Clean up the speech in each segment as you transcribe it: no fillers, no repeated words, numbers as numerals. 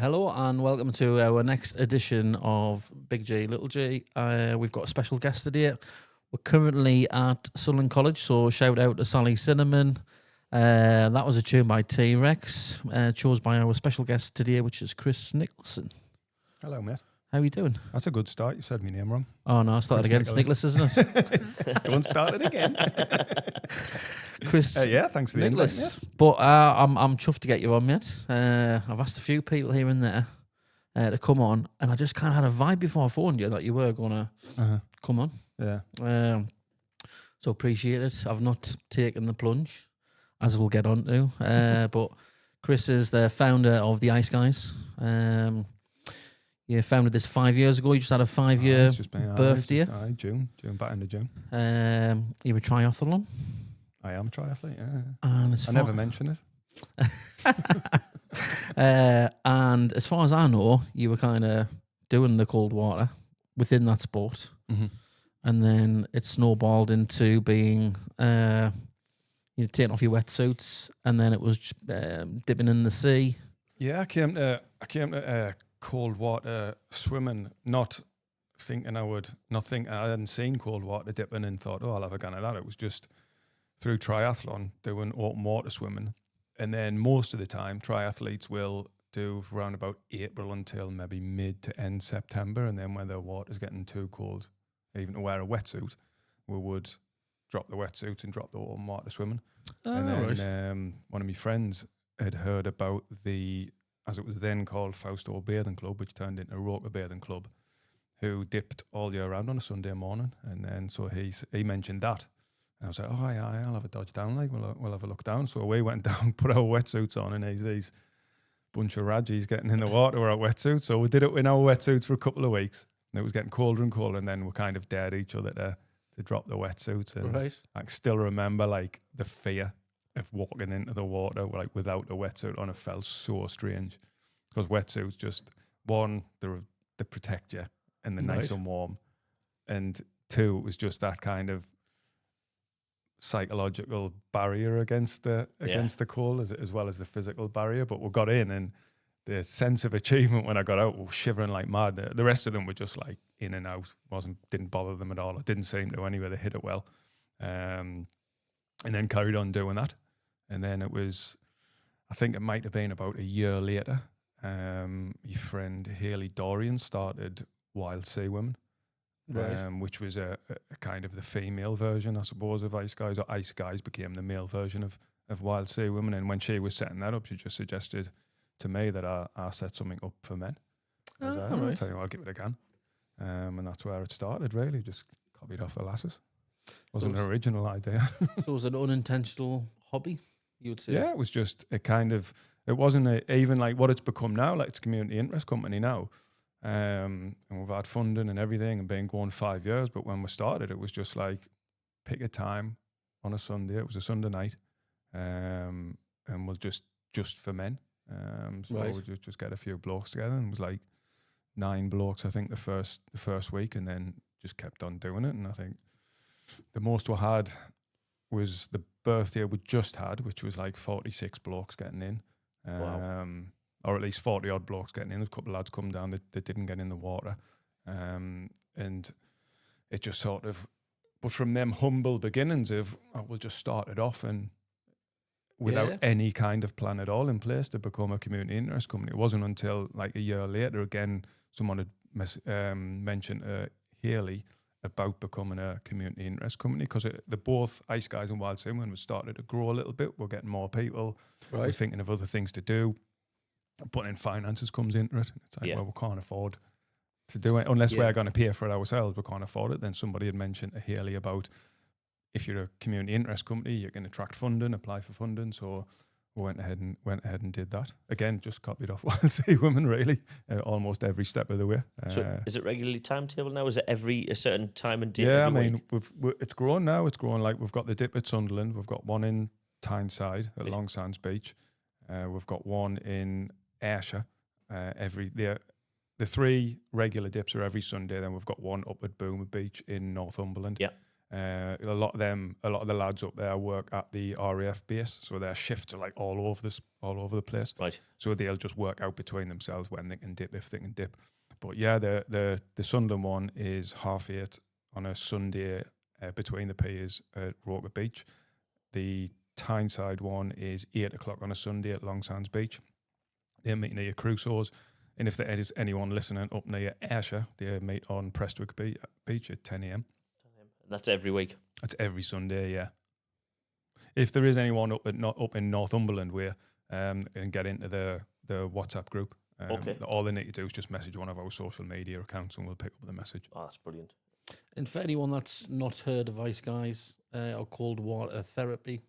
Hello and welcome to our next edition of Big J, Little J. We've got a special guest today. We're currently at Sunderland College, so shout out to Sally Cinnamon. That was a tune by T-Rex, chose by our special guest today, which is Chris Nicholson. Hello, mate. How are you doing? That's a good start. You said my name wrong. Oh, no, I started again. It's Nicholas, isn't it? Don't start it again. Chris yeah, thanks for the invite, mate. But I'm chuffed to get you on, mate. I've asked a few people here and there to come on, and I just kind of had a vibe before I phoned you that you were going to come on. Yeah. So appreciate it. I've not taken the plunge, as we'll get on to. But Chris is the founder of the Iceguys. You founded this 5 years ago. You just had a 5-year birthday. June, back into June. You're a triathlon. I am a triathlete, yeah. And I never mention it. And as far as I know, you were kind of doing the cold water within that sport. Mm-hmm. And then it snowballed into being you taking off your wetsuits, and then it was dipping in the sea. Yeah, I came to cold water swimming, not thinking I hadn't seen cold water dipping and thought, oh, I'll have a gun at that. It was just through triathlon doing open water swimming. And then most of the time, triathletes will do around about April until maybe mid to end September. And then when the water's getting too cold, even to wear a wetsuit, we would drop the wetsuit and drop the open water swimming. And then one of my friends had heard about as it was then called Fausto Bathing Club, which turned into Roker Bathing Club, who dipped all year round on a Sunday morning. And then so he mentioned that. And I was like, oh, yeah, I'll have a dodge down, like, we'll have a look down. So we went down, put our wetsuits on, and these bunch of Rajis getting in the water with our wetsuits. So we did it in our wetsuits for a couple of weeks. And it was getting colder and colder, and then we kind of dared each other to drop the wetsuits. And I still remember, like, the fear of walking into the water, like, without a wetsuit on. It felt so strange. Because wetsuits just, one, they protect you and they're nice and warm. And two, it was just that kind of psychological barrier against the cold as well as the physical barrier. But we got in, and the sense of achievement when I got out was shivering like mad. The rest of them were just like in and out, didn't bother them at all. It didn't seem to anyway. They hit it well, and then carried on doing that. And then it was, I think it might have been about a year later, your friend Hayley Dorian started Wild Sea Women. Which was a kind of the female version, I suppose, of Iceguys, or Iceguys became the male version of Wild Sea Women. And when she was setting that up, she just suggested to me that I set something up for men. I was like, I'll tell you what, I'll give it a go. And that's where it started, really, just copied off the lasses. Wasn't an original idea. So it was an unintentional hobby, you would say? Yeah, it was just a kind of, it wasn't even like what it's become now, like it's a community interest company now. And we've had funding and everything and been going 5 years. But when we started, it was just like, pick a time on a Sunday. It was a Sunday night. And we'll just for men. So we'll just get a few blokes together. And it was like 9 blokes, I think, the first week, and then just kept on doing it. And I think the most we had was the birthday we just had, which was like 46 blokes getting in. Wow. Or at least 40 odd blokes getting in. There's a couple of lads come down that didn't get in the water. And it just sort of, but from them humble beginnings of, we'll just start it off and without any kind of plan at all in place to become a community interest company. It wasn't until like a year later, again, someone had mentioned Hayley about becoming a community interest company, because the both Iceguys and Wild Sea Women was started to grow a little bit. We're getting more people. We're thinking of other things to do. Putting in finances comes into it. It's like, well, we can't afford to do it unless we're going to pay for it ourselves. We can't afford it. Then somebody had mentioned to Hayley about, if you're a community interest company, you can attract funding, apply for funding. So we went ahead and did that. Again, just copied off Wild Sea Women, really, almost every step of the way. So is it regularly timetable now? Is it a certain time and date? Yeah, I mean, it's grown now. It's grown, like, we've got the dip at Sunderland. We've got one in Tyneside at Long Sands Beach. We've got one in Ayrshire. The 3 regular dips are every Sunday. Then we've got one up at Boomer Beach in Northumberland. Yeah. A lot of the lads up there work at the RAF base, so their shifts are like all over the place. Right. So they'll just work out between themselves when they can dip, if they can dip. But yeah, the Sunderland one is 8:30 on a Sunday between the piers at Roker Beach. The Tyneside one is 8 o'clock on a Sunday at Long Sands Beach. They're meeting near Crusoe's. And if there is anyone listening up near Ayrshire, they meet on Prestwick Beach at 10 a.m. That's every week. That's every Sunday, yeah. If there is anyone up in Northumberland way, and get into the WhatsApp group, Okay. all they need to do is just message one of our social media accounts and we'll pick up the message. Oh, that's brilliant. And for anyone that's not heard of Iceguys or cold water therapy,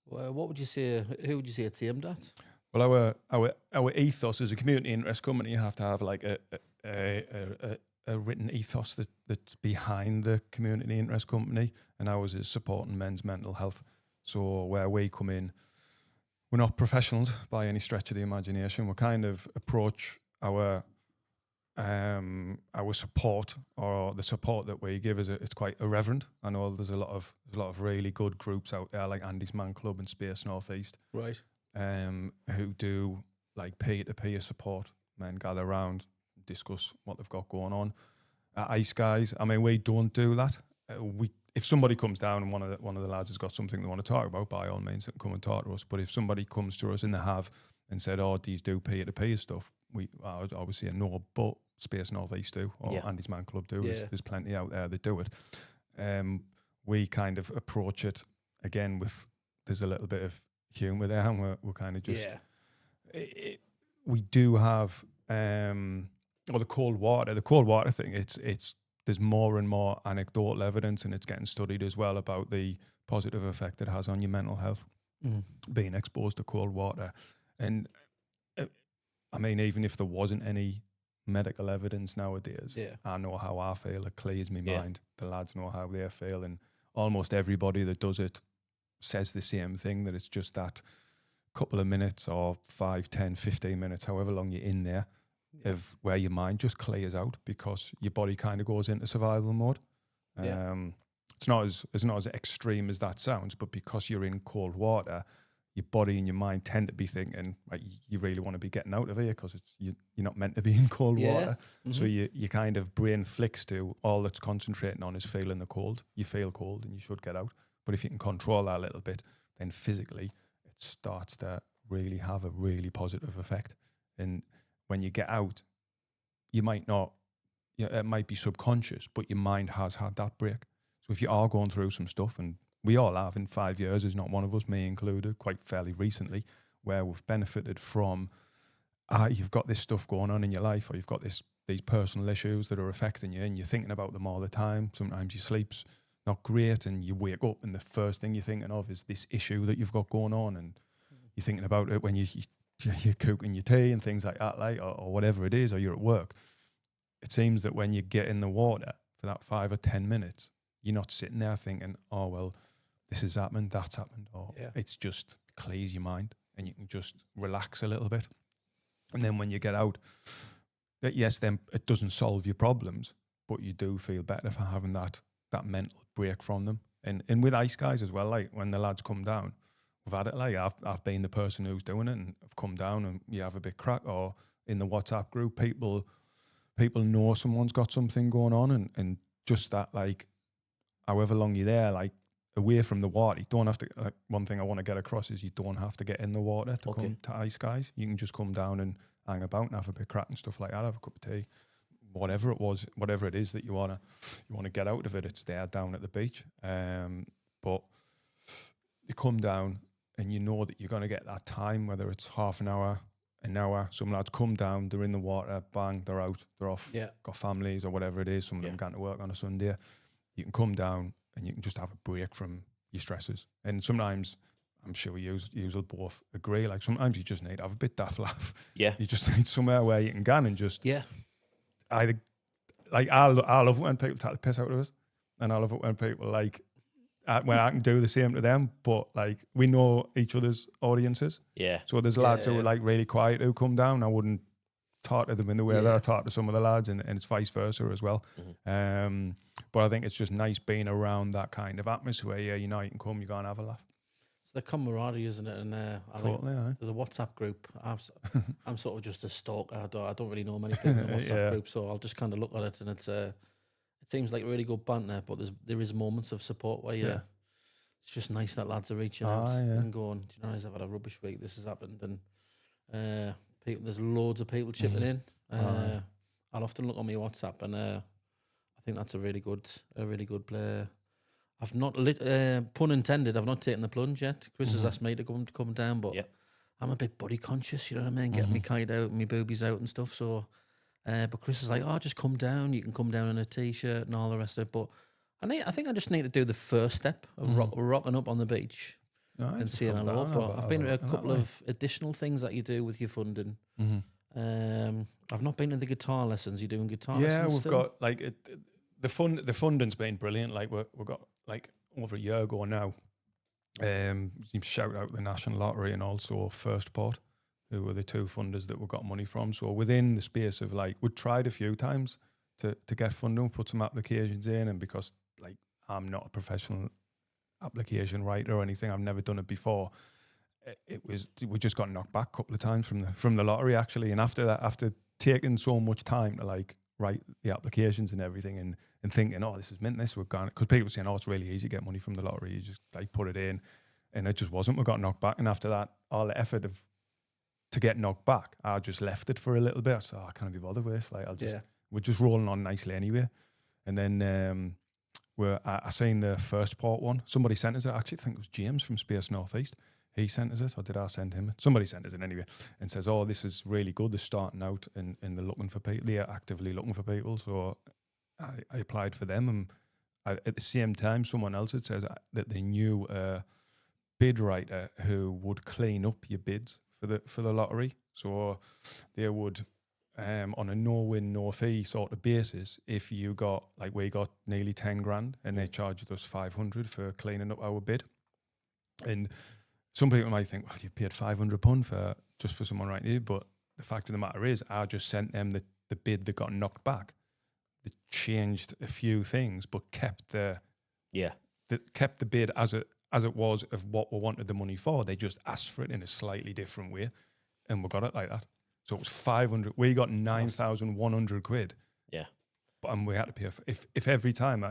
what would you say? Who would you say it's aimed at? Well, our ethos as a community interest company, you have to have like a written ethos that's behind the community interest company, and ours is supporting men's mental health. So where we come in, we're not professionals by any stretch of the imagination. We kind of approach our support, or the support that we give, it's quite irreverent. I know there's a lot of really good groups out there like Andy's Man Club and Space Northeast, Right. who do like peer-to-peer support. Men gather around, discuss what they've got going on. At Iceguys, I mean, we don't do that. If somebody comes down and one of the lads has got something they want to talk about, by all means, they can come and talk to us. But if somebody comes to us and they have and said, "Oh, these do peer-to-peer stuff," I would always say no. But Space Northeast do, or Andy's Man Club do. Yeah. There's plenty out there that do it. We kind of approach it again with there's a little bit of humour there, and we're kind of just we do have the cold water thing. It's there's more and more anecdotal evidence, and it's getting studied as well about the positive effect it has on your mental health, being exposed to cold water. And I mean, even if there wasn't any medical evidence nowadays, I know how I feel. It clears my mind. The lads know how they feel, and almost everybody that does it says the same thing, that it's just that couple of minutes or 5, 10, 15 minutes, however long you're in there, of where your mind just clears out because your body kind of goes into survival mode. It's not as extreme as that sounds, but because you're in cold water, your body and your mind tend to be thinking, like, you really want to be getting out of here because you're not meant to be in cold water. So you kind of brain flicks to all that's concentrating on is feeling the cold. You feel cold and you should get out. But if you can control that a little bit, then physically it starts to really have a really positive effect. And when you get out, you might not, it might be subconscious, but your mind has had that break. So if you are going through some stuff, and we all have in 5 years, there's not one of us, me included, quite fairly recently, where we've benefited from, you've got this stuff going on in your life, or you've got these personal issues that are affecting you, and you're thinking about them all the time. Sometimes your sleep's not great, and you wake up, and the first thing you're thinking of is this issue that you've got going on, and you're thinking about it when you're cooking your tea and things like that, or whatever it is, or you're at work. It seems that when you get in the water for that 5 or 10 minutes, you're not sitting there thinking, "Oh, well, this has happened, that's happened," or it's just clears your mind and you can just relax a little bit. And then when you get out, yes, then it doesn't solve your problems, but you do feel better for having that mental break from them. And with Iceguys as well, like when the lads come down, we've had it, like I've been the person who's doing it, and I've come down and you have a bit crack, or in the WhatsApp group, people know someone's got something going on, and just that, like, however long you're there, like away from the water, you don't have to, like, one thing I want to get across is you don't have to get in the water to come to Iceguys. You can just come down and hang about and have a bit of crack and stuff like that, have a cup of tea, whatever it is that you wanna get out of it, it's there down at the beach. But you come down and you know that you're going to get that time, whether it's half an hour, an hour. Some lads come down, they're in the water, bang, they're out, they're off, got families or whatever it is. Some of them going to work on a Sunday. You can come down and you can just have a break from your stresses. And sometimes, I'm sure you will both agree, like sometimes you just need to have a bit daft laugh. Yeah. You just need somewhere where you can go and just either, like, I love it when people take the piss out of us, and I love it when people, like, when I can do the same to them, but, like, we know each other's audiences. Yeah. So there's lads who are, like, really quiet who come down. I wouldn't talk to them in the way that Yeah. I talk to some of the lads, and it's vice versa as well. But I think it's just nice being around that kind of atmosphere. Yeah, you know, you can come, you go and have a laugh. It's the camaraderie, isn't it? And I think Totally, aye. the WhatsApp group, I'm sort of just a stalker. I don't really know many people in the WhatsApp Yeah. group, so I'll just kind of look at it, and it seems like really good banter, but there is moments of support where Yeah. it's just nice that lads are reaching out Yeah. and going, do you know, I've had a rubbish week, this has happened, and there's loads of people chipping in. I'll often look on my WhatsApp, and I think that's a really good play. I've not pun intended. I've not taken the plunge yet. Chris has asked me to come down, but I'm a bit body conscious. You know what I mean? Getting my kite out, and my boobies out, and stuff. So, but Chris is like, "Oh, just come down. You can come down in a t-shirt and all the rest of it." But I think I just need to do the first step of rocking up on the beach and seeing hello. But I've been to a couple of additional things that you do with your funding. I've not been to the guitar lessons. You're doing guitar lessons? Yeah, we've still? got like the funding's been brilliant. Like we've got like over a year ago now. You shout out the National Lottery and also First Port, who were the two funders that we got money from. So within the space of like, we'd tried a few times to get funding, put some applications in, and because like I'm not a professional application writer or anything, I've never done it before. We just got knocked back a couple of times from the lottery actually, and after that, after taking so much time to like write the applications and everything, and thinking, oh, this is mint, this we've gone, because people were saying, oh, it's really easy to get money from the lottery, you just like put it in, and it just wasn't. We got knocked back, and after that, all the effort to get knocked back, I just left it for a little bit. So I can't be bothered with, like we're just rolling on nicely anyway. And then I seen the First Port one. Somebody sent us it. I actually think it was James from Space Northeast. He sent us it, or did I send him it? Somebody sent us it anyway, and says, "Oh, this is really good. They're starting out, and they're looking for people. They're actively looking for people." So I applied for them, and at the same time, someone else had said that they knew a bid writer who would clean up your bids for the lottery. So they would, on a no win no fee sort of basis, if you got like we got nearly 10 grand, and they charged us 500 for cleaning up our bid, and some people might think, well, you've paid £500 for someone writing you, but the fact of the matter is, I just sent them the bid that got knocked back. They changed a few things, but kept the bid as it was of what we wanted the money for. They just asked for it in a slightly different way, and we got it like that. So it was 500. We got 9,100 quid. Yeah, and we had to pay if every time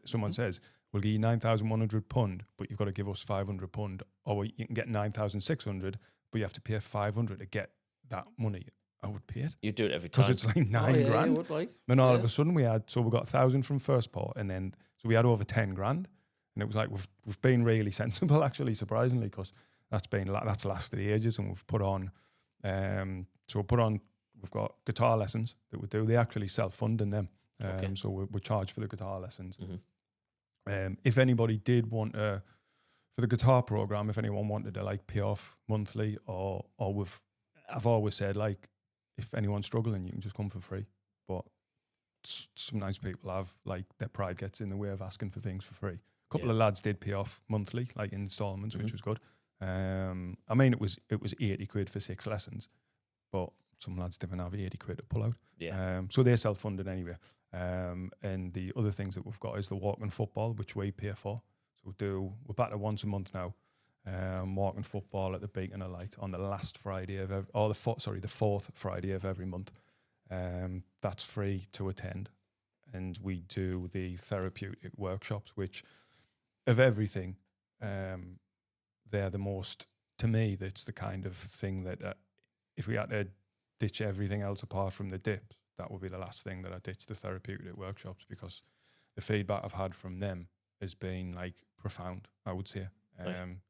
someone says, we'll give you £9,100, but you've got to give us £500, or you can get 9,600, but you have to pay 500 to get that money. I would pay it. you do it every time. Because it's like nine grand. You would, like. Then all of a sudden we got 1,000 from First Port, and then so we had over 10 grand, and it was like we've been really sensible actually, surprisingly, because that's lasted ages, and we've put on. We've got guitar lessons that we do. They actually self-funding them. So we charge for the guitar lessons. If anybody did want for the guitar program, if anyone wanted to like pay off monthly, or I've always said, like, if anyone's struggling, you can just come for free. But sometimes people have, like, their pride gets in the way of asking for things for free. A couple of lads did pay off monthly, like in installments, which was good. I mean, it was 80 quid for 6 lessons, but some lads didn't have 80 quid to pull out. So they're self-funded anyway. And the other things that we've got is the walking football, which we pay for. So we're back to once a month now. Walking football at the Beacon of Light on the last Friday of the fourth Friday of every month. That's free to attend. And we do the therapeutic workshops, which of everything, they're the most, to me, that's the kind of thing that if we had to ditch everything else apart from the dips, that would be the last thing that I ditch, the therapeutic workshops, because the feedback I've had from them has been like profound, I would say.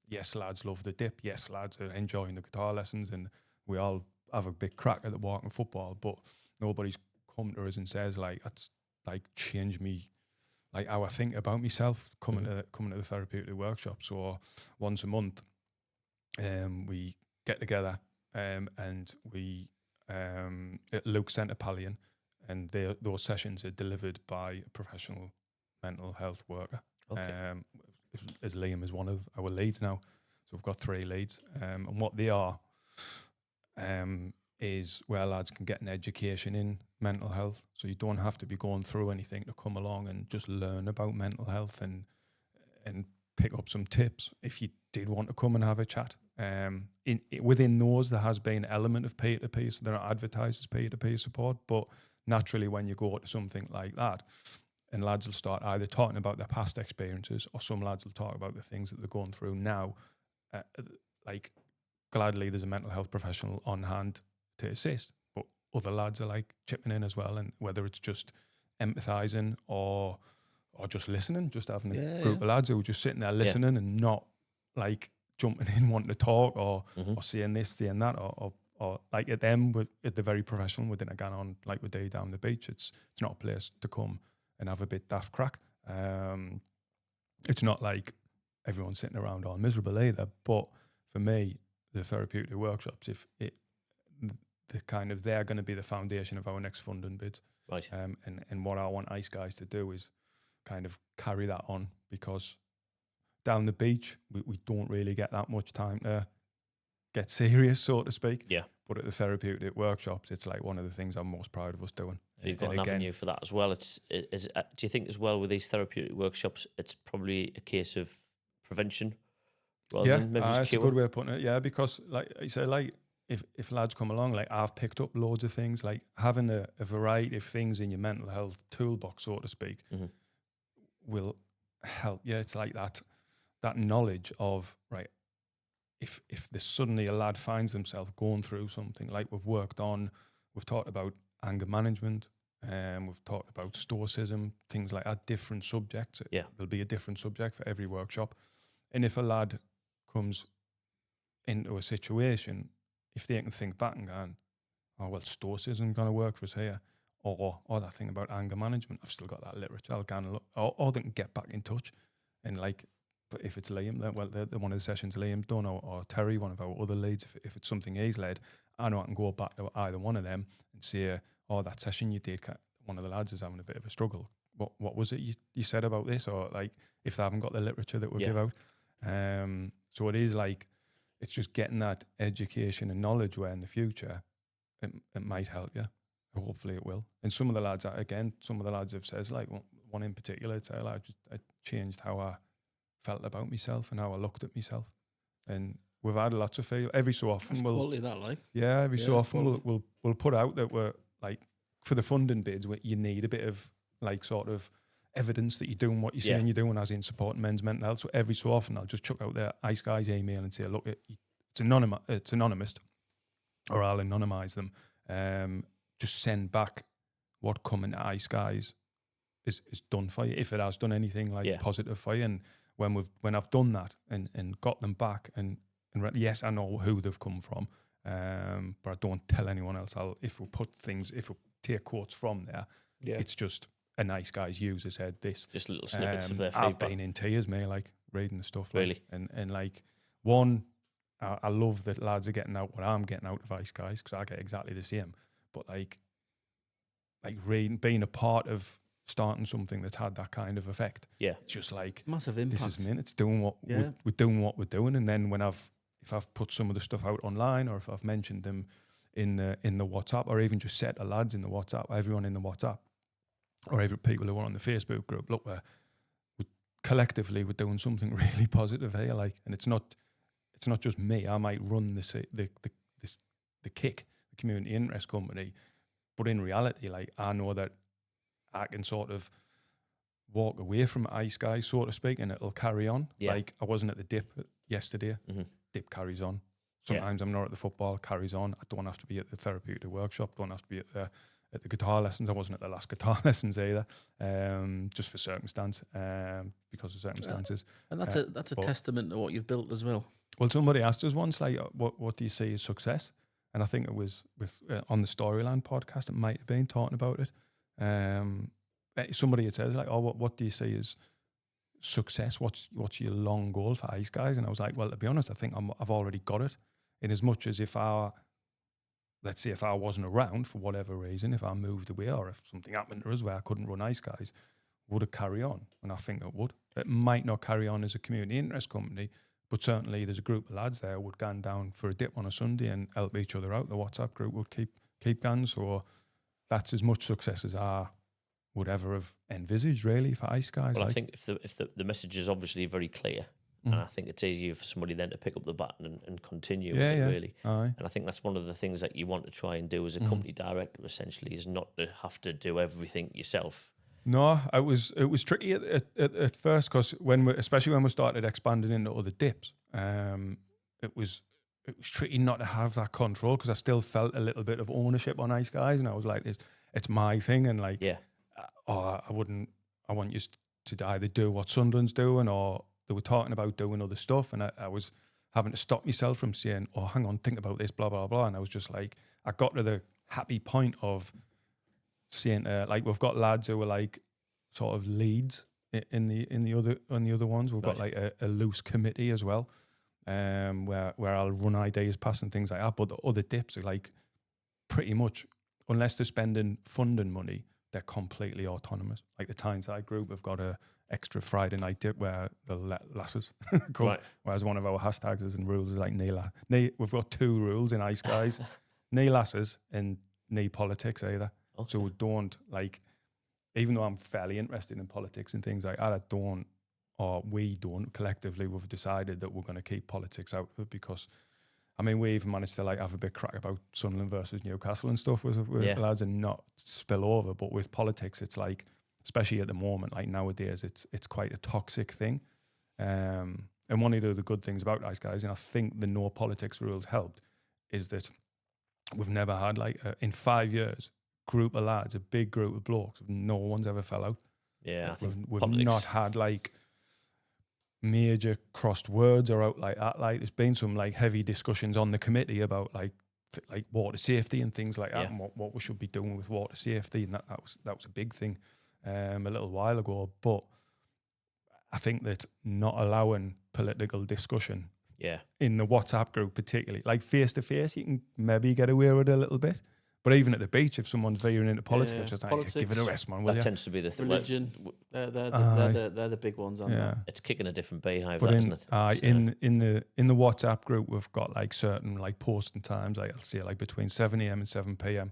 Yes, lads love the dip. Yes, lads are enjoying the guitar lessons, and we all have a big crack at the walking football, but nobody's come to us and says, like, that's like changed me, like how I think about myself coming to the therapeutic workshop. So once a month, we get together and we at Luke Centre Pallion, and those sessions are delivered by a professional mental health worker. As Liam is one of our leads now, so we've got 3 leads, and what they are, is where lads can get an education in mental health. So you don't have to be going through anything to come along and just learn about mental health and pick up some tips if you did want to come and have a chat. Within those, there has been an element of peer-to-peer, so they're not advertised as peer-to-peer support, but naturally when you go to something like that, and lads will start either talking about their past experiences, or some lads will talk about the things that they're going through now. Like, gladly, there's a mental health professional on hand to assist, but other lads are like chipping in as well, and whether it's just empathising or just listening, just having a group of lads who are just sitting there listening and not like jumping in wanting to talk or saying this, saying that, or like at them, at the very professional within a going on like we do down the beach. It's not a place to come and have a bit daft crack. It's not like everyone's sitting around all miserable either. But for me, the therapeutic workshops, they're going to be the foundation of our next funding bids. Right. And what I want Iceguys to do is kind of carry that on, because down the beach, we don't really get that much time to get serious, so to speak. Yeah. But at the therapeutic workshops, it's like one of the things I'm most proud of us doing. So you've got an avenue for that as well. Do you think as well with these therapeutic workshops, it's probably a case of prevention rather than maybe just it's a cure? good way of putting it. Yeah, because like I say, like if lads come along, like I've picked up loads of things, like having a variety of things in your mental health toolbox, so to speak, will help. Yeah, it's like that knowledge of, right, if there's suddenly a lad finds himself going through something, like we've talked about anger management, we've talked about stoicism, things like that, different subjects. Yeah. There'll be a different subject for every workshop. And if a lad comes into a situation, if they can think back and go, oh, well, stoicism going to work for us here, or that thing about anger management, I've still got that literature, I'll go and look, or they can get back in touch. And like, but if it's Liam, then, well, one of the sessions Liam done, or Terry, one of our other leads, if it's something he's led, I know I can go back to either one of them and say, oh, that session you did, one of the lads is having a bit of a struggle. What was it you said about this? Or like, if they haven't got the literature that we give out. So it is like, it's just getting that education and knowledge where in the future it might help you. Hopefully it will. And some of the lads have said, like one in particular, it's like, I changed how I felt about myself and how I looked at myself. And we've had lots of feel. Every so often so often we'll put out that we're like, for the funding bids, you need a bit of like sort of evidence that you're doing what you're saying you're doing, as in supporting men's mental health. So every so often I'll just chuck out their Iceguys email and say, look, it's anonymous, or I'll anonymise them. Just send back what coming to Iceguys is done for you, if it has done anything like positive for you. And when I've done that and got them back, and yes, I know who they've come from, but I don't tell anyone else. If we take quotes from there, it's just a Iceguys user said this. Just little snippets of their feedback. I've been in tears, mate, like reading the stuff. Really? Like, and like, one, I love that lads are getting out what I'm getting out of Iceguys, because I get exactly the same. But like reading, being a part of starting something that's had that kind of effect. Yeah. It's just like, massive impact. This is mint. It's doing what we're doing what we're doing. And then if I've put some of the stuff out online, or if I've mentioned them in the WhatsApp, or even just set the lads in the WhatsApp, everyone in the WhatsApp, or every people who are on the Facebook group, look, we're collectively we're doing something really positive here. Like, and it's not just me. I might run the Kick, the community interest company, but in reality, like, I know that I can sort of walk away from Iceguys, so to speak, and it'll carry on. Yeah. Like, I wasn't at the dip yesterday. Mm-hmm. Dip carries on. Sometimes I'm not at the football, carries on. I don't have to be at the therapeutic workshop, don't have to be at the guitar lessons. I wasn't at the last guitar lessons either, just for circumstance, because of circumstances. And that's a testament to what you've built as well. Well, somebody asked us once, like, what do you see as success? And I think it was with on the Storyland podcast, it might have been talking about it. Somebody had said, like, oh, what do you see as success? What's your long goal for Iceguys? And I was like, well, to be honest, I think I've already got it. In as much as let's say if I wasn't around for whatever reason, if I moved away, or if something happened to us where I couldn't run Iceguys, would it carry on? And I think it would. It might not carry on as a community interest company, But certainly there's a group of lads there who would go down for a dip on a Sunday and help each other out. The WhatsApp group would keep going. So that's as much success as I would ever have envisaged, really, for Iceguys. Well, I think if the message is obviously very clear, and I think it's easier for somebody then to pick up the baton and continue with it, really. Aye. And I think that's one of the things that you want to try and do as a company director, essentially, is not to have to do everything yourself. No, it was tricky at first, because especially when we started expanding into other dips, it was tricky not to have that control, because I still felt a little bit of ownership on Iceguys, and I was like, it's my thing, and like, I want you to either do what Sunderland's doing, or they were talking about doing other stuff, and I was having to stop myself from saying, oh, hang on, think about this, blah blah blah, and I was just like, I got to the happy point of saying, like, we've got lads who are like sort of leads in the other ones. We've got like a loose committee as well, where I'll run ideas past and things like that. But the other dips are like pretty much, unless they're spending funding money, they're completely autonomous. Like the Tyneside group have got a extra Friday night dip where they'll let lasses come. Right. Whereas one of our hashtags and rules is like we've got 2 rules in Iceguys: knee lasses and knee politics either. Okay. So we don't, like, even though I'm fairly interested in politics and things like that, we don't collectively, we've decided that we're going to keep politics out of it, because I mean, we even managed to like have a big crack about Sunderland versus Newcastle and stuff with lads and not spill over. But with politics, it's like, especially at the moment, like nowadays, it's quite a toxic thing. And one of the good things about Iceguys, and I think the no politics rules helped, is that we've never had like in 5 years, group of lads, a big group of blokes, no one's ever fell out. Yeah, I think we've not had like major crossed words or out like that. Like, there's been some like heavy discussions on the committee about like water safety and things like that, and what we should be doing with water safety, and that was a big thing a little while ago. But I think that not allowing political discussion in the WhatsApp group, particularly like face to face, you can maybe get away with it a little bit. But even at the beach, if someone's veering into politics, just like, give it a rest, man. That tends to be the thing. Religion, they're the big ones, aren't they? It's kicking a different beehive, isn't it? In the WhatsApp group, we've got like certain like posting times. Like, I'll say like between 7 a.m. and 7 p.m.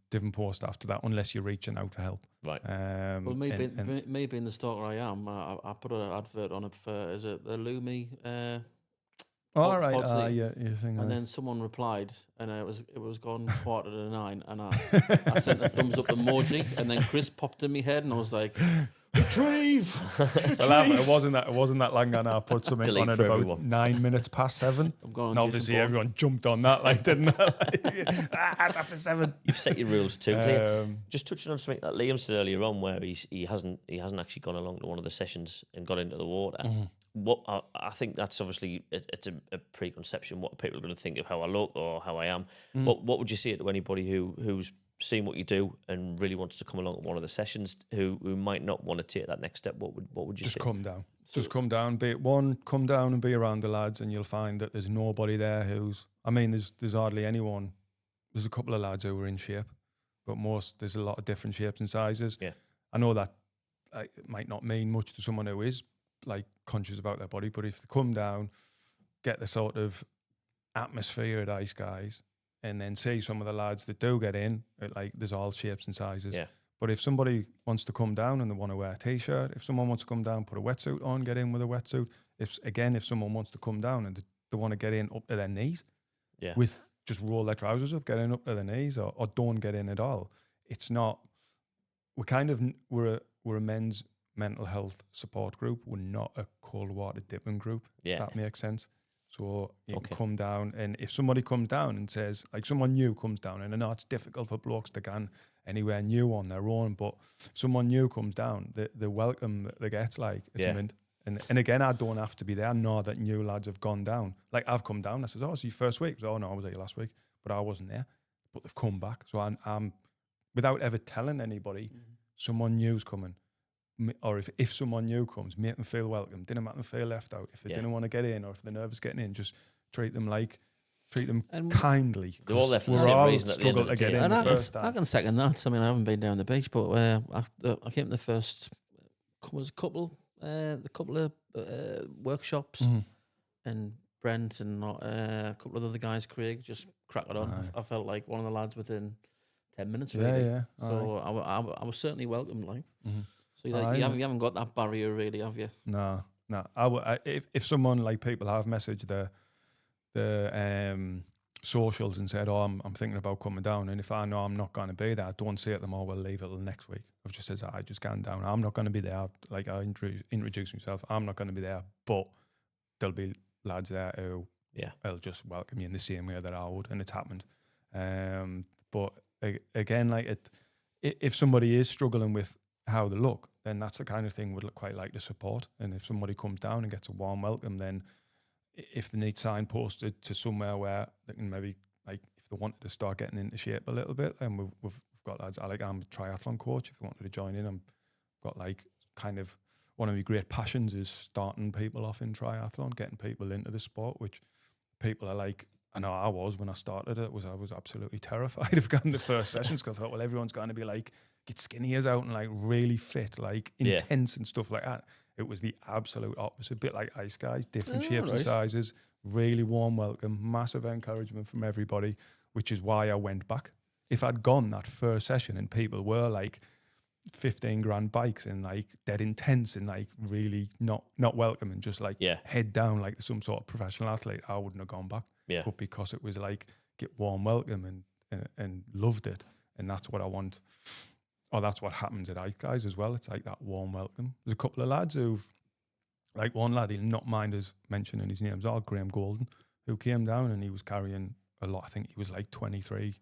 Different post after that, unless you're reaching out for help. Right. Well, me being the stalker I am, I put an advert on it for, is it the Lumi? All right, and then someone replied, and it was gone 8:45, and I sent a thumbs up emoji, and then Chris popped in my head, and I was like, retrieve. Well, it wasn't that long ago. I put something on it about everyone. 9 minutes past 7. And obviously everyone jumped on that, like, didn't they? It's after 7. You've set your rules too, Liam. Just touching on something that Liam said earlier on, where he hasn't actually gone along to one of the sessions and got into the water. Mm-hmm. What I think that's obviously it's a preconception. What people are going to think of how I look or how I am. What would you say to anybody who's seen what you do and really wants to come along to one of the sessions, who might not want to take that next step? What would you say? Just come down. Just come down. Come down and be around the lads, and you'll find that there's nobody there who's. I mean, there's hardly anyone. There's a couple of lads who are in shape, but there's a lot of different shapes and sizes. Yeah, I know that it might not mean much to someone who is like conscious about their body, but if they come down, get the sort of atmosphere at Iceguys, and then see some of the lads that do get in, like, there's all shapes and sizes. Yeah. But if somebody wants to come down and they want to wear a t-shirt, if someone wants to come down, put a wetsuit on, get in with a wetsuit. If someone wants to come down and they want to get in up to their knees, with just roll their trousers up, get in up to their knees, or don't get in at all. It's not. We're a men's mental health support group. We're not a cold water dipping group. If that makes sense. So you can come down, and if somebody comes down and says, like, someone new comes down, and I know it's difficult for blokes to go anywhere new on their own, but if someone new comes down, the welcome that they get, like, it's mint. And again, I don't have to be there. I know that new lads have gone down. Like, I've come down, I says, oh, it's your first week. So, oh, no, I was there last week, but I wasn't there. But they've come back. So I'm without ever telling anybody, someone new's coming. Or if someone new comes, make them feel welcome. Didn't make them feel left out. If they didn't want to get in, or if they're nervous getting in, just treat them kindly. They're all there for the same reason at the end of the day. And I can second that. I mean, I haven't been down the beach, but I came to the first couple of workshops. and Brent and a couple of other guys, Craig, just crack it on. Aye. I felt like one of the lads within 10 minutes, Yeah, really. yeah. So I was certainly welcomed, like. Mm-hmm. So you haven't got that barrier, really, have you? No. If someone, like, people have messaged the socials and said, "Oh, I'm thinking about coming down," and if I know I'm not going to be there, I don't say to them, "Oh, we'll leave it till next week." I've just said, "I just gone down. I'm not going to be there." Like, I introduce myself. I'm not going to be there, but there'll be lads there who will just welcome you in the same way that I would, and it's happened. But again, like, if somebody is struggling with how they look, then that's the kind of thing we'd quite like to support. And if somebody comes down and gets a warm welcome, then if they need signposted to somewhere where they can maybe, like, if they wanted to start getting into shape a little bit, and we've got lads. I'm a triathlon coach. If they wanted to join in, I've got, like, kind of one of my great passions is starting people off in triathlon, getting people into the sport, which people are like, I know I was when I started it, I was absolutely terrified of going to the first sessions because I thought, well, everyone's going to be like, get skinny as out and like really fit, like intense and stuff like that. It was the absolute opposite, a bit like Iceguys, different shapes and sizes, really warm welcome, massive encouragement from everybody, which is why I went back. If I'd gone that first session and people were like 15 grand bikes and like dead intense and like really not welcome and just like head down like some sort of professional athlete, I wouldn't have gone back. But because it was like get warm welcome and loved it, and that's what I want. Or that's what happens at Iceguys as well. It's like that warm welcome. There's a couple of lads who've, like, one lad, he'll not mind us mentioning his name's Graham Golden, who came down and he was carrying a lot. I think he was like 23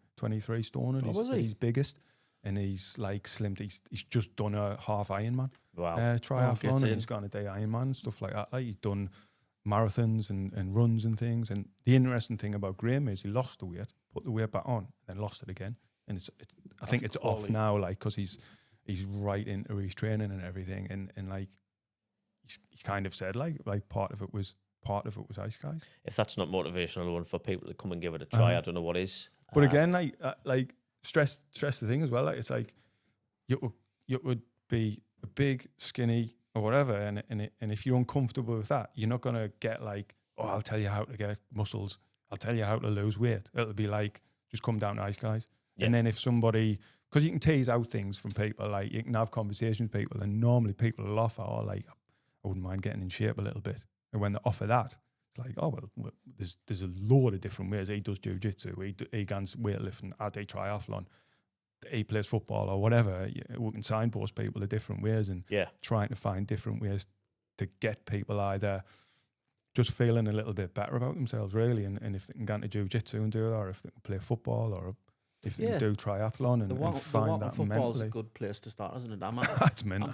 stone at his biggest. And he's like slimmed. He's just done a half Ironman triathlon, and he's got a day Ironman and stuff like that. Like, he's done marathons and runs and things. And the interesting thing about Graham is he lost the weight, put the weight back on, then lost it again. And I think it's off now, like, because he's right into his training and everything. And like he kind of said, like part of it was Iceguys. If that's not motivational one for people to come and give it a try, I don't know what is. But again, like stress the thing as well. Like, it's like you would be a big, skinny or whatever, and if you're uncomfortable with that, you're not gonna get like, oh, I'll tell you how to get muscles. I'll tell you how to lose weight. It'll be like, just come down to Iceguys. Yeah. And then if somebody, because you can tease out things from people, like you can have conversations with people, and normally people will offer, oh, like, I wouldn't mind getting in shape a little bit. And when they offer that, it's like, oh, well, there's a load of different ways. He does jiu-jitsu, he guns weightlifting, I do triathlon, he plays football or whatever. We can signpost people to different ways and trying to find different ways to get people either just feeling a little bit better about themselves, really. And if they can go into jiu-jitsu and do it, or if they can play football, or if they can do triathlon and find that football's mentally. a good place to start, isn't it? I'm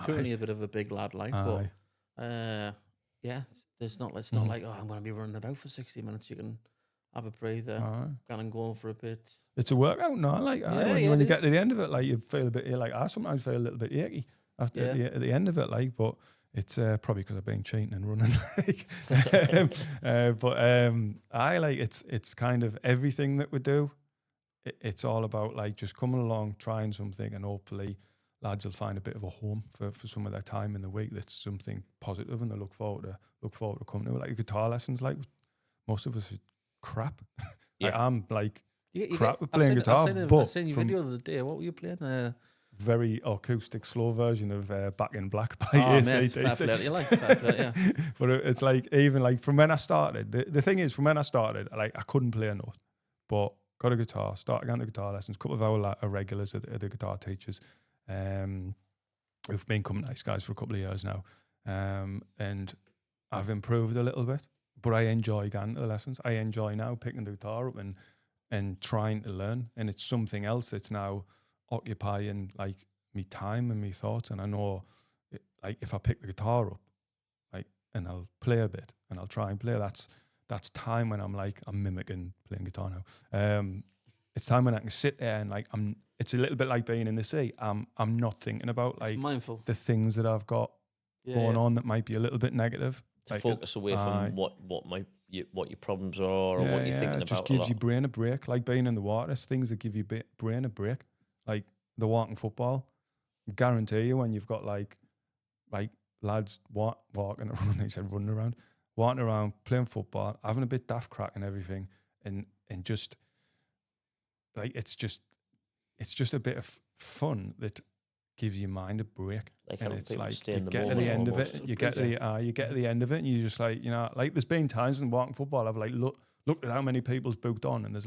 currently a bit of a big lad, like, but it's not like, oh, I'm going to be running about for 60 minutes. You can have a breather, go and go for a bit. It's a workout, no? Like, when you get to the end of it, like, you feel a bit, like, I sometimes feel a little bit achy at the end of it, like, but it's probably because I've been cheating and running. I like, it's kind of everything that we do. It's all about, like, just coming along, trying something, and hopefully lads will find a bit of a home for some of their time in the week. That's something positive, and they look forward to coming to. Like, guitar lessons, like, most of us are crap. Like, I'm like crap at playing guitar. I've seen your video the other day. What were you playing? Very acoustic, slow version of Back in Black by AC/DC. But it's like, even like from when I started, the thing is, from when I started, like, I couldn't play a note, but got a guitar, started going to guitar lessons. A couple of our regulars are the guitar teachers, who've been coming to Iceguys for a couple of years now, and I've improved a little bit. But I enjoy going to the lessons. I enjoy now picking the guitar up and trying to learn, and it's something else that's now occupying, like, me time and me thoughts. And I know, like, if I pick the guitar up, like, and I'll play a bit and I'll try and play, that's time when I'm mimicking playing guitar now. It's time when I can sit there and, like, it's a little bit like being in the sea. I'm not thinking about, like, mindful, the things that I've got going on that might be a little bit negative. To focus away from what your problems are, or what you're thinking about. It just gives your brain a break. Like being in the water, it's things that give your brain a break. Like the walking football, I guarantee you, when you've got like lads walking around, he said running around, walking around, playing football, having a bit daft crack and everything, and just like it's just a bit of fun that gives your mind a break. Like And how it's people like stay you in the get to moment the end almost. of it, you get to the end of it, and you just like, you know, like there's been times when walking football, I've like looked at how many people's booked on, and there's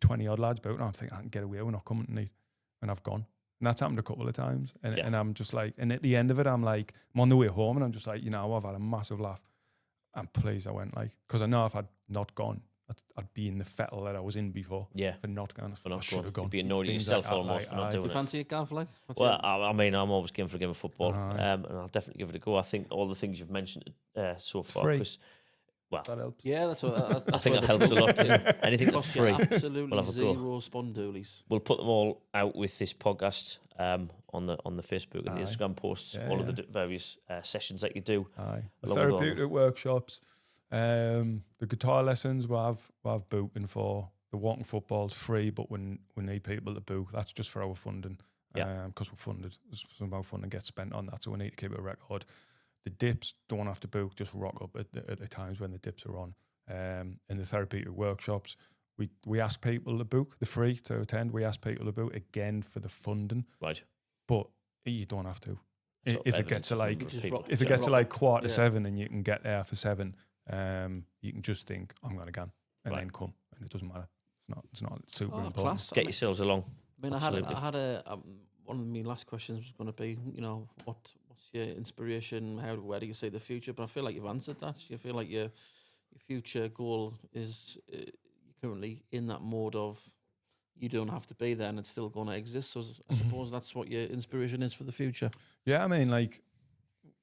20 odd lads booked on. I'm thinking I can get away, we're not coming tonight, and I've gone. And that's happened a couple of times. And I'm just like, and at the end of it, I'm like, I'm on the way home, and I'm just like, you know, I've had a massive laugh. I'm pleased I went, like, because I know if I'd not gone, I'd be in the fettle that I was in before. Yeah. For not going. For not I should have gone. You'd be annoyed at Things yourself like that, almost for not doing You it. fancy it, Gav? Like? Well, I mean, I'm always game for a game of football, Aye. and I'll definitely give it a go. I think all the things you've mentioned so far, free. Chris, well, That helps. Yeah, that's what I think that helps a lot too. Anything that's costs you free, absolutely we'll have a go. zero spondoolies. We'll put them all out with this podcast on the Facebook and the Aye. Instagram posts, Yeah, all yeah. of the various sessions that you do. Aye. The Along with all therapeutic workshops, the guitar lessons we have booking for. The walking football's free, but when we need people to book, that's just for our funding. Yeah. Because we're funded. Some of our funding gets spent on that, so we need to keep a record. The dips don't have to book, just rock up at the times when the dips are on. In the therapeutic workshops, we ask people to book, the free to attend. We ask people to book again for the funding, Right. but you don't have to. Sort of If it evidence gets to of like people. Just rock- if it gets to like quarter to Yeah. 7 and you can get there for 7, you can just think I'm gonna go and Right. then come, and it doesn't matter. It's not super Oh, important. class. Get yourselves along. I mean, Absolutely. I had a one of my last questions was going to be, you know, what's your inspiration? Where do you see the future? But I feel like you've answered that. You feel like your future goal is you're currently in that mode of you don't have to be there and it's still going to exist. So I suppose that's what your inspiration is for the future. Yeah, I mean, like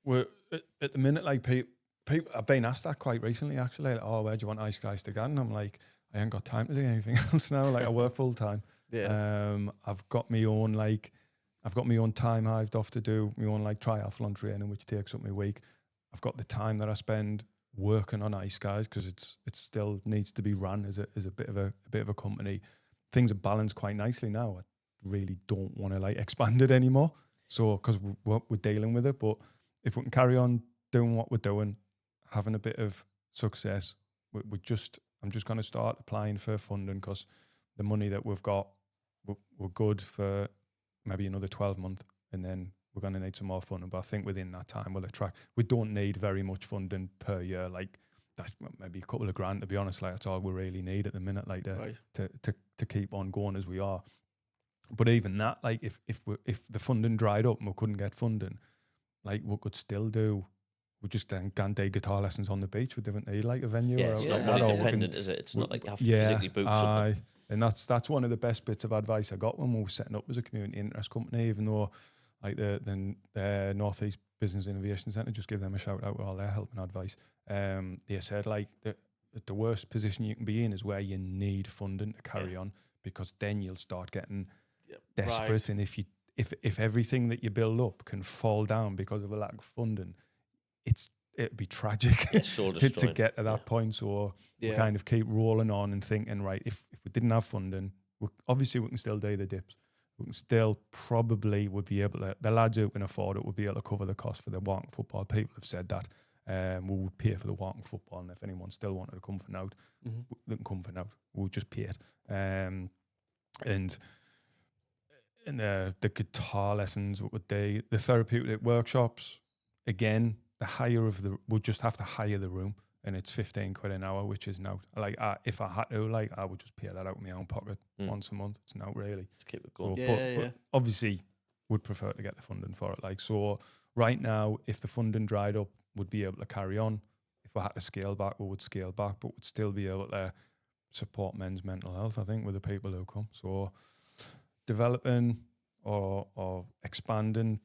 we're at the minute, like people. I've been asked that quite recently, actually. Like, oh, where do you want Iceguys to go? And I'm like, I ain't got time to do anything else now. Like I work full time. I've got my own time hived off to do my own like triathlon training, which takes up my week. I've got the time that I spend working on Iceguys because it still needs to be run as a bit of a company. Things are balanced quite nicely now. I really don't want to like expand it anymore. So because we're dealing with it, but if we can carry on doing what we're doing, having a bit of success, I'm just going to start applying for funding because the money that we've got, we're good for maybe another 12 months, and then we're going to need some more funding. But I think within that time, we don't need very much funding per year. Like that's maybe a couple of grand, to be honest. Like that's all we really need at the minute, like to keep on going as we are. But even that, like if the funding dried up and we couldn't get funding, like we could still do. We just then can do guitar lessons on the beach. We didn't need like a venue. Yeah, or it's like not money that, or we dependent, can- is it? It's not like you have to yeah, physically book something. and that's one of the best bits of advice I got when we were setting up as a community interest company. Even though, like the North East Business Innovation Centre, just give them a shout out with all their help and advice. They said like the worst position you can be in is where you need funding to carry on, because then you'll start getting desperate, Right. and if everything that you build up can fall down because of a lack of funding, it'd be tragic Yeah, soul to destroying. get to that point. So we kind of keep rolling on and thinking, right, if we didn't have funding, obviously we can still do the dips. We can still probably would be able to, the lads who can afford it would be able to cover the cost for the walking football. People have said that. We would pay for the walking football, and if anyone still wanted to come for now, they can come for now. We'll just pay it. And the guitar lessons, what would they, the therapeutic workshops, again, we'll just have to hire the room, and it's 15 quid an hour, which is now, like, if I had to, like, I would just pay that out of my own pocket once a month. It's now really. Let's keep it going. So, but obviously would prefer to get the funding for it. Like, so right now, if the funding dried up, would be able to carry on. If we had to scale back, we would scale back, but would still be able to support men's mental health, I think, with the people who come. So developing or expanding,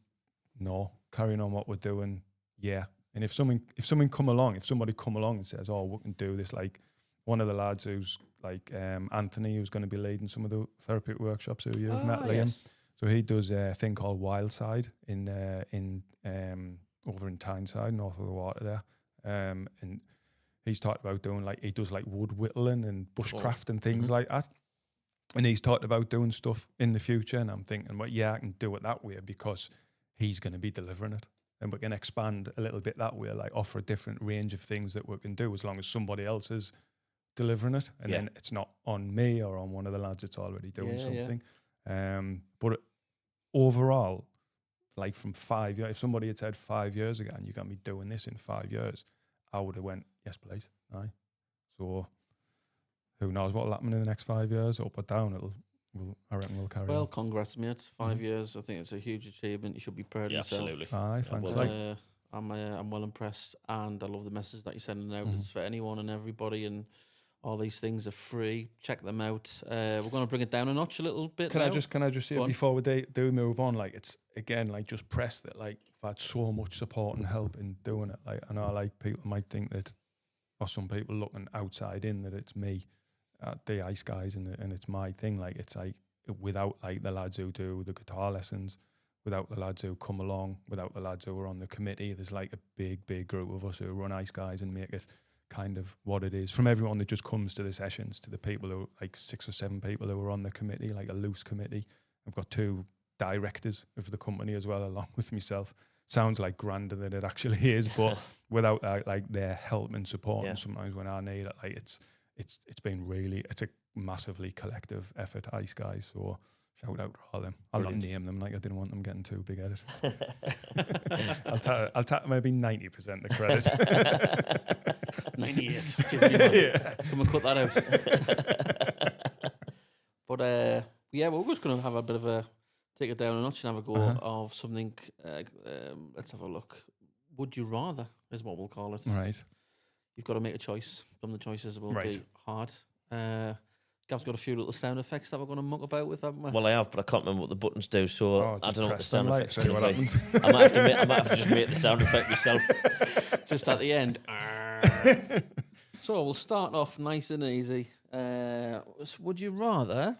no. Carrying on what we're doing, yeah. And if somebody come along and says, oh, we can do this, like one of the lads who's like Anthony, who's going to be leading some of the therapeutic workshops who you've met, Liam. Yes. So he does a thing called Wildside in over in Tyneside, north of the water there. And he's talked about doing like, he does like wood whittling and bushcraft and things like that. And he's talked about doing stuff in the future. And I'm thinking, well, yeah, I can do it that way because he's going to be delivering it. and we can expand a little bit that way, like offer a different range of things that we can do as long as somebody else is delivering it, and then it's not on me or on one of the lads that's already doing something. But overall, like from 5 years, if somebody had said 5 years ago, and you got me doing this in 5 years, I would have went, yes, please. Aye. So who knows what will happen in the next 5 years, up or down? I reckon we'll carry on. Well, congrats, mate. 5 years. I think it's a huge achievement. You should be proud of yourself. Absolutely. Aye, thanks. Well I'm well impressed, and I love the message that you're sending out. It's for anyone and everybody, and all these things are free. Check them out. We're going to bring it down a notch a little bit. Can I just say before we do move on, like it's again like just press that, like I've had so much support and help in doing it. Like I know like people might think that, or some people looking outside in, that it's me at the Iceguys and it's my thing. Like it's like without like the lads who do the guitar lessons, without the lads who come along, without the lads who are on the committee, there's like a big group of us who run Iceguys and make it kind of what it is. From everyone that just comes to the sessions, to the people who, like 6 or 7 people who are on the committee, like a loose committee. I've got 2 directors of the company as well, along with myself. Sounds like grander than it actually is, but without like their help and support, and sometimes when I need it, like it's been really, it's a massively collective effort, Iceguys. So shout out to all them. I'll not name them, like I didn't want them getting too big headed. I'll take maybe 90% the credit. 98. Come and cut that out. But we're just going to have a bit of a take it down a notch and have a go of something. Let's have a look. Would you rather is what we'll call it. Right. You've got to make a choice. Some of the choices will be hard. Gav's got a few little sound effects that we're going to muck about with, haven't we? Well, I have, but I can't remember what the buttons do, so I don't know what the sound effects do. I might have to just make the sound effect myself. Just at the end. So we'll start off nice and easy. Would you rather...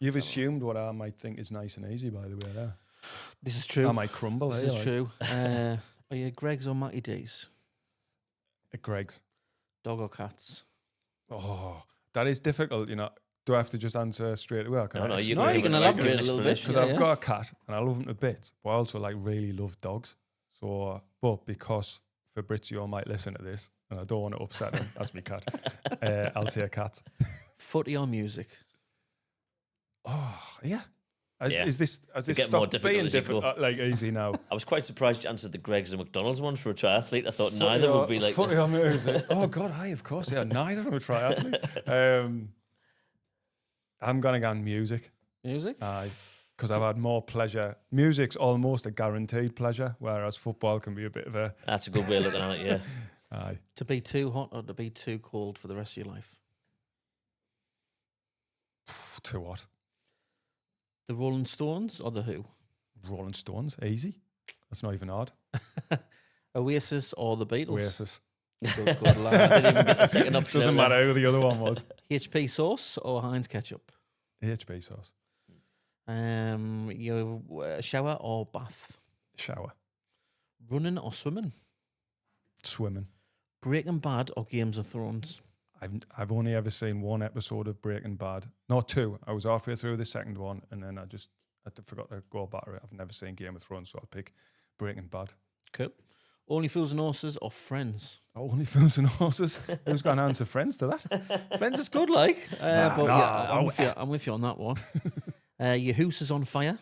You've assumed what I might think is nice and easy, by the way, there. This is true. I might crumble. This is true. Are you Greg's or Matty D's? Greg's. Dog or cats? Oh, that is difficult, you know. Do I have to just answer straight away? No, you can elaborate a little bit. Because I've got a cat and I love him to bits, but I also like really love dogs. So, but because Fabrizio might listen to this and I don't want to upset him, that's my cat, I'll say a cat. Footy or music? Oh, yeah. Is this get more difficult as you go. Like easy now? I was quite surprised you answered the Greg's and McDonald's one for a triathlete. I thought neither would be like footy or music. Oh God, of course, yeah, neither of them a triathlete. I'm gonna go on music. Music? Aye, because I've had more pleasure. Music's almost a guaranteed pleasure, whereas football can be a bit of a... That's a good way of looking at it, yeah. Aye. To be too hot or to be too cold for the rest of your life? Too hot. The Rolling Stones or the Who? Rolling Stones, easy. That's not even hard. Oasis or the Beatles? Oasis. Good lad. I didn't even get the second option. Doesn't matter who the other one was. HP sauce or Heinz ketchup? HP sauce. You shower or bath? Shower. Running or swimming? Swimming. Breaking Bad or Games of Thrones? I've only ever seen one episode of Breaking Bad. No, 2. I was halfway through the second one and then I forgot to go back to it. I've never seen Game of Thrones, so I'll pick Breaking Bad. Cool. Only Fools and Horses or Friends? Only Fools and Horses. Who's going to answer Friends to that? Friends is good, like. I'm with you on that one. Your house is on fire.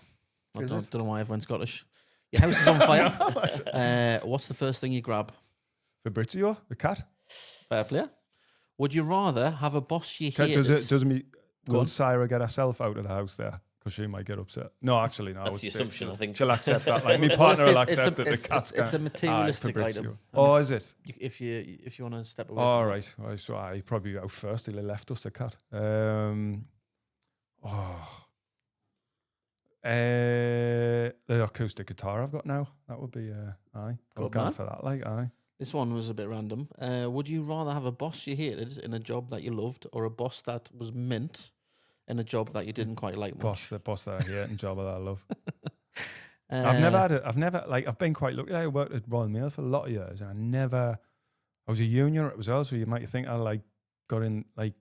I don't know why everyone's Scottish. Your house is on fire. What's the first thing you grab? Fabrizio, the cat. Fair play. Would you rather have a boss you hated? Will Sarah get herself out of the house there? Because she might get upset. No, actually, no. That's the assumption, I think. She'll accept that. Like, my partner will accept that the cat's It's a materialistic item. Oh, is it? If you want to step away. All right. So I probably out first. He left us the cat. The acoustic guitar I've got now. That would be aye. Good going man. for that. Like aye. This one was a bit random. Would you rather have a boss you hated in a job that you loved, or a boss that was mint in a job that you didn't quite like much? The boss that I hate and job that I love. I've been quite lucky. I worked at Royal Mail for a lot of years, and I was a union as well, so you might think I got in, I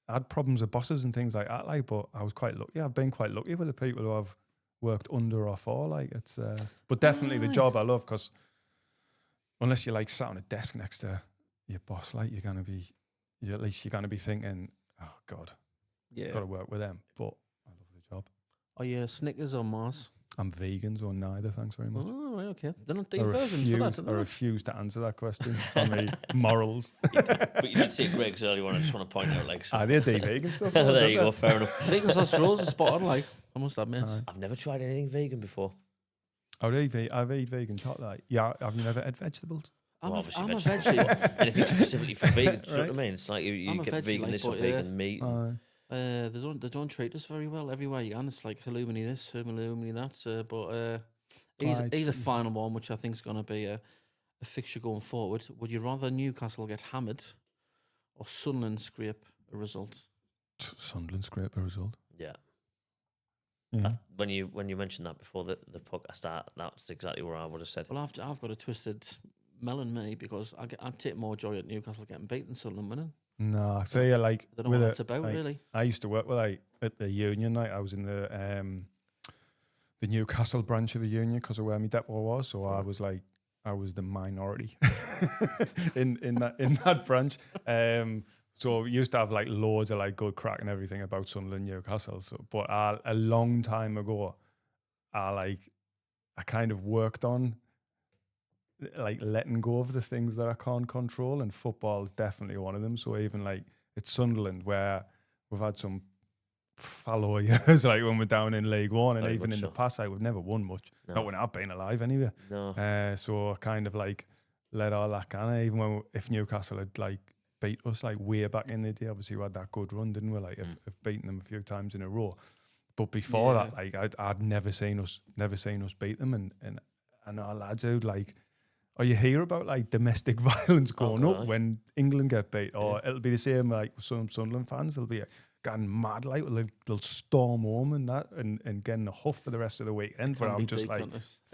had problems with bosses and things like that, but I was quite lucky. I've been quite lucky with the people who I've worked under or for. Like it's, but definitely the job I love, because unless you're like sat on a desk next to your boss, like at least you're gonna be thinking, oh God, Yeah. got to work with them. But I love the job. Are you Snickers or Mars? I'm vegan, or neither. Thanks very much. Oh, right, okay. They're not I deep versions for that, refuse, are I they? refuse to answer that question. On the morals. But you did say Greg's earlier on. I just want to point out, like, so. They're deep vegan stuff. There you go. Fair enough. Vegan sausage rolls are spot on, like, I must admit. I've never tried anything vegan before. I've eaten vegan chocolate. Yeah, have you never had vegetables? Well, obviously I'm a vegetable. veggie. Anything specifically for vegan? Do you know what I Right. mean? It's like you I'm a get veggie, vegan like, this or but, vegan meat. They don't treat us very well everywhere you can. It's like halloumi this, halloumi that. But he's a final one, which I think is going to be a fixture going forward. Would you rather Newcastle get hammered or Sunderland scrape a result? Sunderland scrape a result. Yeah. Yeah. When you mentioned that before the podcast, that's exactly where I would have said. Well, I've got a twisted melon, me, because I'd take more joy at Newcastle getting beat than Sunderland winning. No, so yeah, like I don't know what it's about, really. I used to work with at the union. Like I was in the Newcastle branch of the union because of where my depot was. So I was the minority in that branch. So we used to have like loads of like good crack and everything about Sunderland, Newcastle. So, but a long time ago, I kind of worked on like letting go of the things that I can't control, and football is definitely one of them. So even like at Sunderland, where we've had some fallow years, like when we're down in League One, and Very even much in so. the past, we've never won much. No. Not when I've been alive, anyway. No. So I kind of like let all that kind of, even if Newcastle had like beat us like way back in the day, obviously we had that good run, didn't we? Like I've beaten them a few times in a row. But before that, like I'd never seen us beat them, and our lads who like, or you hear about like domestic violence going up when England get beat, or it'll be the same like some Sunderland fans. They'll be getting mad, like they'll storm home and that, and getting a huff for the rest of the weekend. But I'm just like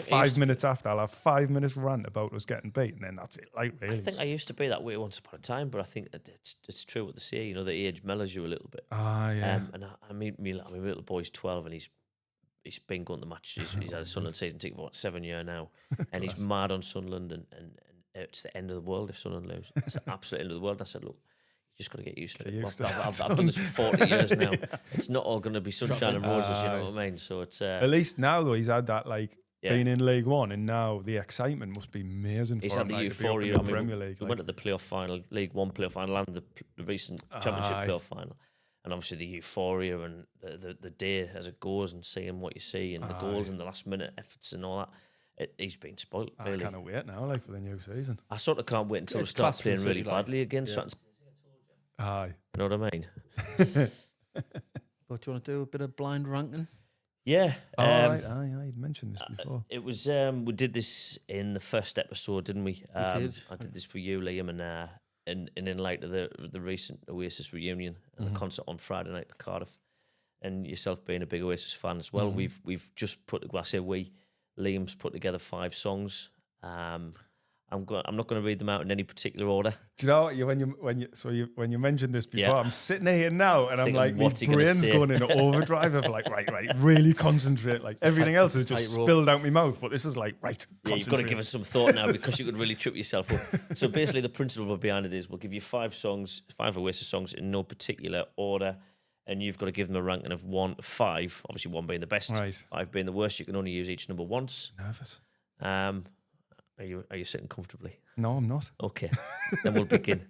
5 minutes after, I'll have 5 minutes rant about us getting beat, and then that's it. Like really, I think I used to be that way once upon a time, but I think it's true what they say. You know, the age mellows you a little bit. Yeah. And I mean, my little boy's 12, and he's been going to matches. He's had a Sunderland season ticket for 7 years now, and he's mad on Sunderland, and it's the end of the world if Sunderland lose. It's the absolute end of the world. I said, look, you just got to get used to it. I've done this for 40 years now. It's not all going to be sunshine and roses, you know what I mean? So it's at least now though he's had that like being in League One, and now the excitement must be amazing. He's for had him, the like, euphoria. to be up in the Premier League. We went to the playoff final, League One playoff final, and the recent Championship playoff final. And obviously the euphoria and the day as it goes, and seeing what you see, and the goals and the last minute efforts and all that. He's been spoilt, really. I can't wait now, like for the new season. I sort of can't wait until we start playing really badly again. Aye. You know what I mean? But do you want to do a bit of blind ranking? Yeah. Aye, you'd mentioned this before. It was we did this in the first episode, didn't we? did. I did this for you, Liam, and in light of the recent Oasis reunion and the concert on Friday night at Cardiff, and yourself being a big Oasis fan as well, we've just put. Well, I say we. Liam's put together 5 songs. I'm not going to read them out in any particular order. Do you know when you mentioned this before, I'm sitting here now and I'm like, my what's he gonna brain's say? going into overdrive of like, right, really concentrate. Like everything else is just spilled out my mouth, but this is like, right, Yeah, you've got to give us some thought now because you could really trip yourself up. So basically, the principle behind it is we'll give you 5 songs, 5 Oasis songs in no particular order, and you've got to give them a ranking of 1 to 5. Obviously, 1 being the best, Right. 5 being the worst. You can only use each number once. Nervous. Are you sitting comfortably? No, I'm not. Okay, then we'll begin.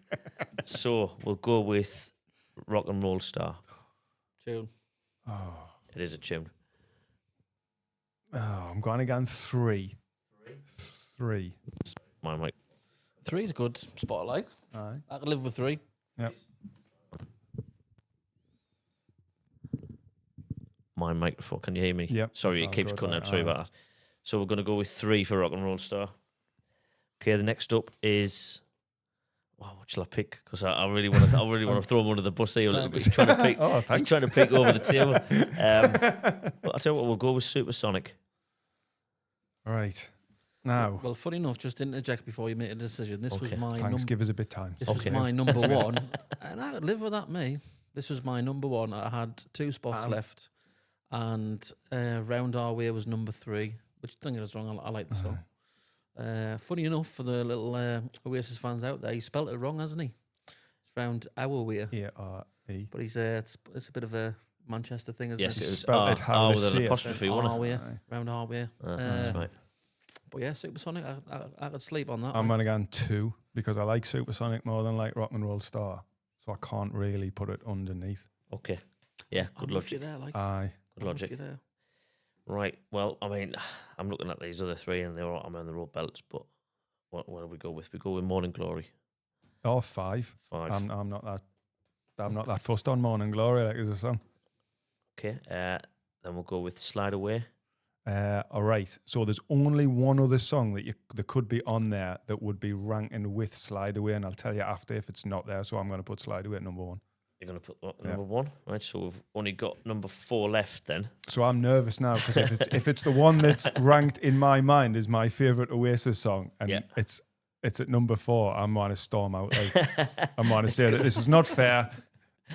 So we'll go with Rock and Roll Star. Tune. It is a tune. Oh, I'm going again 3. 3. My mic. 3 is good spotlight. Aye. I could live with 3. Yep. My microphone. Can you hear me? Yep, Sorry, that's it all keeps good, cutting right, out. Sorry alright. about that. So we're going to go with 3 for Rock and Roll Star. Okay, the next up is. Wow, what shall I pick? Because I really want to throw him under the bus here a little bit. He's trying to pick. Oh, he's thanks. trying to pick over the table. But I'll tell you what, we'll go with Supersonic. Right. Now, Well, funny enough, just interject before you make a decision. This was Okay. my thanks, give us a bit of time. This was Okay. my number 1, and I could live with that. Me, this was my number 1. I had 2 spots left, and Round Our Way was number 3, which don't get us wrong, I like the song. Funny enough, for the little Oasis fans out there, he spelt it wrong, hasn't he? It's Round Our Way. A-R-E. But he's it's a bit of a Manchester thing, isn't Yes, it? it was Spelt it how with they an say it. apostrophe, wasn't it? Way, Round Our Way. That's right. But yeah, Supersonic, I could sleep on that. I'm one. going to go 2 because I like Supersonic more than like Rock and Roll Star. So I can't really put it underneath. Okay. Yeah, good I'm with you logic. there, like. Aye. Good logic. There. Right. Well, I mean, I'm looking at these other 3 and they're all, I'm on the road belts, but what do we go with? We go with Morning Glory. Or 5. 5. I'm not that fussed on Morning Glory like as a song. Okay. Then we'll go with Slide Away. All right. So there's only one other song that could be on there that would be ranking with Slide Away, and I'll tell you after if it's not there. So I'm going to put Slide Away at number 1. You're going to put number 1, right? So we've only got number 4 left then. So I'm nervous now because if it's the one that's ranked in my mind as my favorite Oasis song, and it's at number 4, I'm going to storm out. I'm going to say that this is not fair.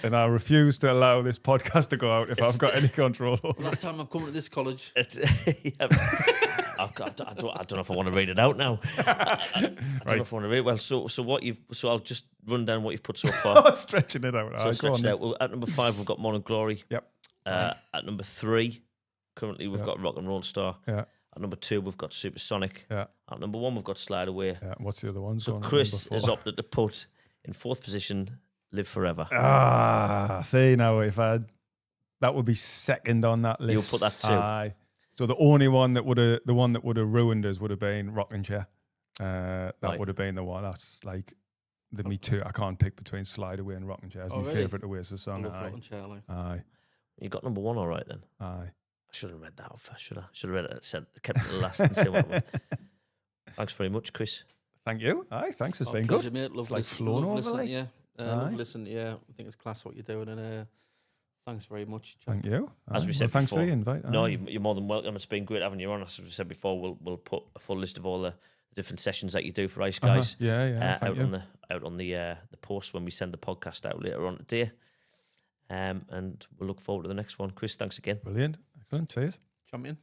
And I refuse to allow this podcast to go out if I've got any control over it. Last time I've come to this college. I don't know if I want to read it out now. I don't know if I want to read it. Well, so I'll just run down what you've put so far. Stretching it out. So stretch it out. Well, at number 5, we've got Morning Glory. Yep. At number 3, currently we've got Rock and Roll Star. Yeah. At number 2, we've got Supersonic. Yeah. At number 1, we've got Slide Away. Yeah. What's the other one? So Chris has opted to put in 4th position Live Forever. See now that would be second on that list. You'll put that too. Aye. So the only one that would have ruined us would have been Rockin' Chair. That would have been the one. That's like me too. I can't pick between Slide Away and Rockin' Chair as my favourite Oasis song. Aye. You got number 1 all right then. Aye. I should have read that off. Should have read it. Kept it last and see what. Thanks very much, Chris. Thank you. Aye, thanks. It's been pleasure, good. Mate. Love it's like flown over. Listening, yeah. Love listening. Yeah, I think it's class what you're doing, and thanks very much. Jack. Thank you. As we said thanks before, for the invite. No, you're more than welcome. It's been great having you on. As we said before, we'll put a full list of all the different sessions that you do for Iceguys. Out on the post when we send the podcast out later on today. And we'll look forward to the next one. Chris, thanks again. Brilliant. Excellent. Cheers. Champion.